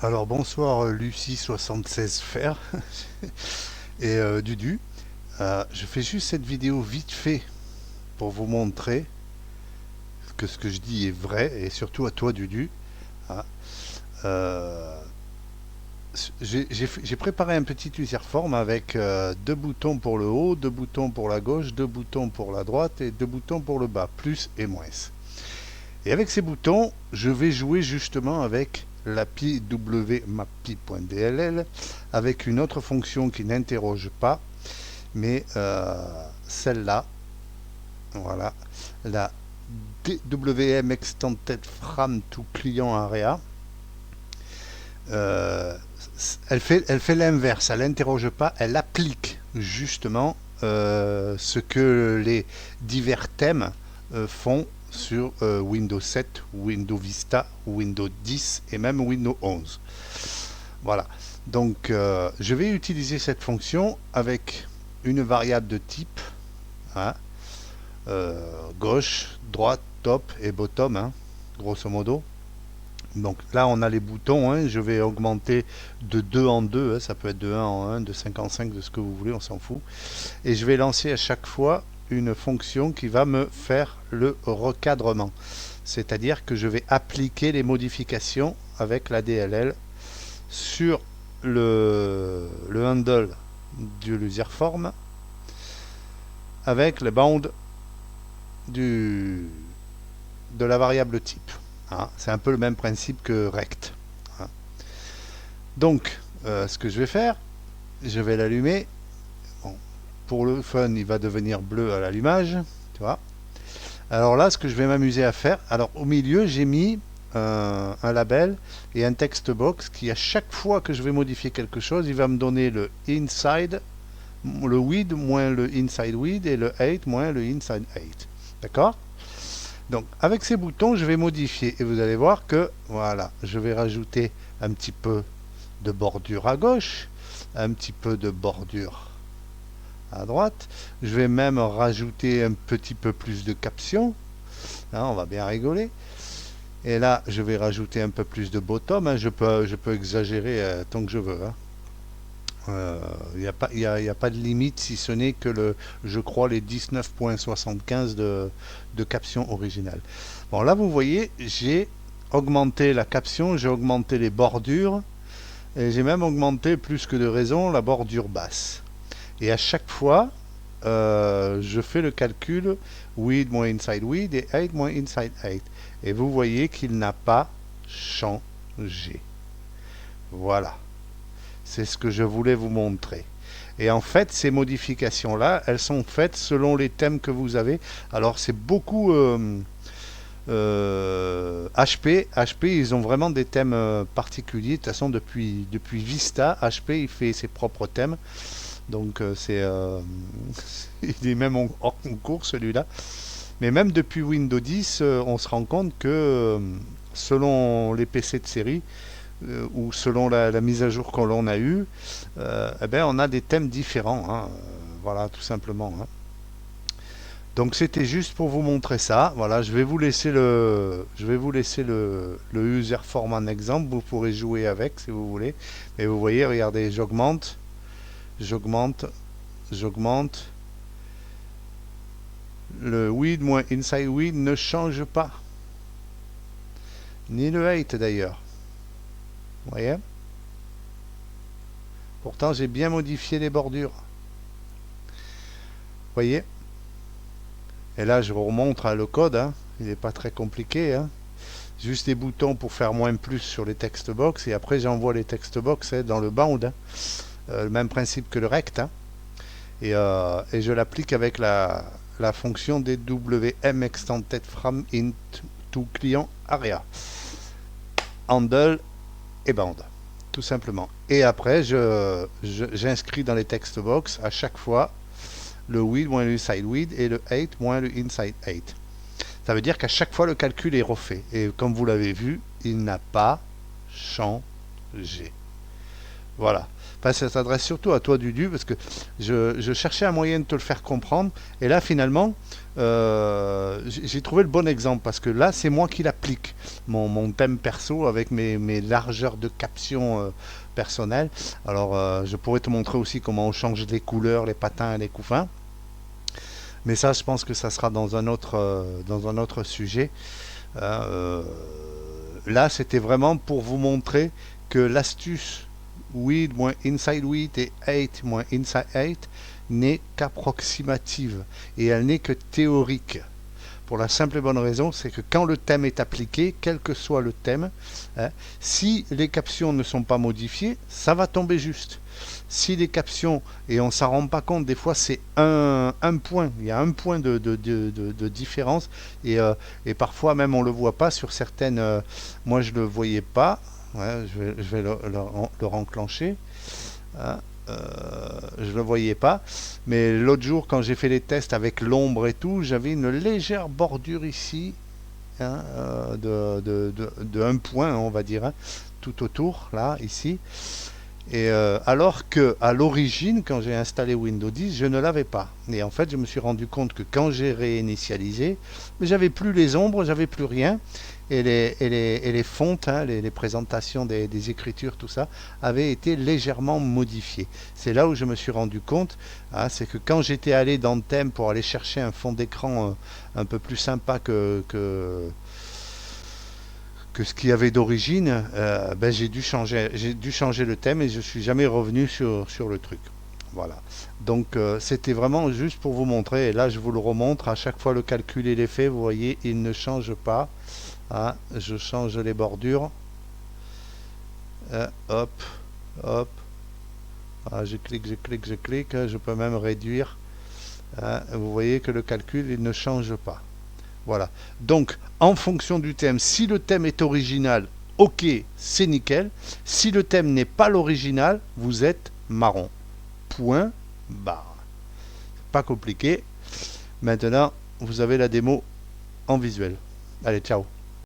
Alors bonsoir Lucie76fer et Dudu. Je fais juste cette vidéo vite fait pour vous montrer que ce que je dis est vrai et surtout à toi Dudu. Hein. Euh, j'ai préparé un petit userform avec deux boutons pour le haut, deux boutons pour la gauche, deux boutons pour la droite et deux boutons pour le bas, plus et moins. Et avec ces boutons, je vais jouer justement avec l'API wmappy.dll avec une autre fonction qui n'interroge pas, mais celle-là, voilà, la DWM Extended From to Client Area, euh, elle fait l'inverse, elle n'interroge pas, elle applique justement ce que les divers thèmes font sur Windows 7, Windows Vista, Windows 10 et même Windows 11. Voilà. Donc je vais utiliser cette fonction avec une variable de type hein, gauche, droite, top et bottom, hein, grosso modo. Donc là on a les boutons, hein, je vais augmenter de 2 en 2, hein, ça peut être de 1 en 1, de 5 en 5, de ce que vous voulez, on s'en fout. Et je vais lancer à chaque fois une fonction qui va me faire le recadrement. C'est-à-dire que je vais appliquer les modifications avec la DLL sur le handle du userform avec les bounds de la variable type. Hein. C'est un peu le même principe que rect. Hein. Donc, ce que je vais faire, je vais l'allumer. Bon, pour le fun, il va devenir bleu à l'allumage. Tu vois. Alors là, ce que je vais m'amuser à faire, alors au milieu, j'ai mis un label et un text box qui, à chaque fois que je vais modifier quelque chose, il va me donner le inside, le width moins le inside width et le height moins le inside height. D'accord? Donc avec ces boutons, je vais modifier et vous allez voir que voilà, je vais rajouter un petit peu de bordure à gauche, un petit peu de bordure à droite. Je vais même rajouter un petit peu plus de captions. Hein, on va bien rigoler. Et là, je vais rajouter un peu plus de bottom. Hein, je peux exagérer tant que je veux. Il n'y a, a pas de limite si ce n'est que je crois les 19.75 de caption originale. Bon, là, vous voyez, j'ai augmenté la caption, j'ai augmenté les bordures et j'ai même augmenté plus que de raison la bordure basse. Et à chaque fois, je fais le calcul width moins inside width et height moins inside height. Et vous voyez qu'il n'a pas changé. Voilà. C'est ce que je voulais vous montrer. Et en fait, ces modifications-là, elles sont faites selon les thèmes que vous avez. Alors, c'est beaucoup HP. HP, ils ont vraiment des thèmes particuliers. De toute façon, depuis Vista, HP, il fait ses propres thèmes. Donc, il est même en concours, celui-là. Mais même depuis Windows 10, on se rend compte que selon les PC de série, ou selon la mise à jour que l'on a eue, eh ben, on a des thèmes différents. Hein, voilà, tout simplement. Hein. Donc c'était juste pour vous montrer ça. Voilà, je vais vous laisser le user form en exemple. Vous pourrez jouer avec si vous voulez. Mais vous voyez, regardez, j'augmente, j'augmente, j'augmente. Le width moins inside width ne change pas. Ni le height d'ailleurs. Vous voyez? Pourtant, j'ai bien modifié les bordures. Vous voyez? Et là, je vous remontre le code. Hein. Il n'est pas très compliqué. Hein. Juste des boutons pour faire moins plus sur les text box. Et après, j'envoie les text box dans le bound. Hein. Le même principe que le rect. Hein. Et je l'applique avec la fonction DWM Extended From into Client Area. Handle et bound. Tout simplement. Et après, j'inscris dans les text box à chaque fois le width moins le inside width et le height moins le inside height. Ça veut dire qu'à chaque fois, le calcul est refait. Et comme vous l'avez vu, il n'a pas changé. Voilà. Enfin, ça s'adresse surtout à toi, Dudu, parce que je cherchais un moyen de te le faire comprendre. Et là, finalement, j'ai trouvé le bon exemple, parce que là, c'est moi qui l'applique, mon thème perso, avec mes largeurs de caption personnelles. Alors, je pourrais te montrer aussi comment on change les couleurs, les patins et les couffins. Mais ça, je pense que ça sera dans un autre sujet. Hein, là, c'était vraiment pour vous montrer que l'astuce with moins inside with et 8 moins inside 8 n'est qu'approximative et elle n'est que théorique. Pour la simple et bonne raison, c'est que quand le thème est appliqué, quel que soit le thème, hein, si les captions ne sont pas modifiées, ça va tomber juste. Si les captions, et on ne s'en rend pas compte, des fois c'est un point, il y a un point de différence, et parfois même on ne le voit pas sur certaines, moi je ne le voyais pas, ouais, je vais le enclencher, hein, je ne le voyais pas. Mais l'autre jour, quand j'ai fait les tests avec l'ombre et tout, j'avais une légère bordure ici, hein, de un point, on va dire, hein, tout autour, là, ici. Et alors que à l'origine, quand j'ai installé Windows 10, je ne l'avais pas. Et en fait, je me suis rendu compte que quand j'ai réinitialisé, j'avais plus les ombres, j'avais plus rien. Et les fontes, hein, les présentations des écritures, tout ça, avaient été légèrement modifiées. C'est là où je me suis rendu compte, hein, c'est que quand j'étais allé dans le thème pour aller chercher un fond d'écran un peu plus sympa que ce qu'il y avait d'origine, ben j'ai dû changer le thème et je suis jamais revenu sur le truc. Voilà. Donc c'était vraiment juste pour vous montrer, et là je vous le remontre, à chaque fois le calcul est fait, vous voyez, il ne change pas. Ah, je change les bordures. Hop, hop. Ah, je clique, je clique, je clique. Je peux même réduire. Ah, vous voyez que le calcul il ne change pas. Voilà. Donc, en fonction du thème, si le thème est original, ok, c'est nickel. Si le thème n'est pas l'original, vous êtes marron. Point barre. Pas compliqué. Maintenant, vous avez la démo en visuel. Allez, ciao.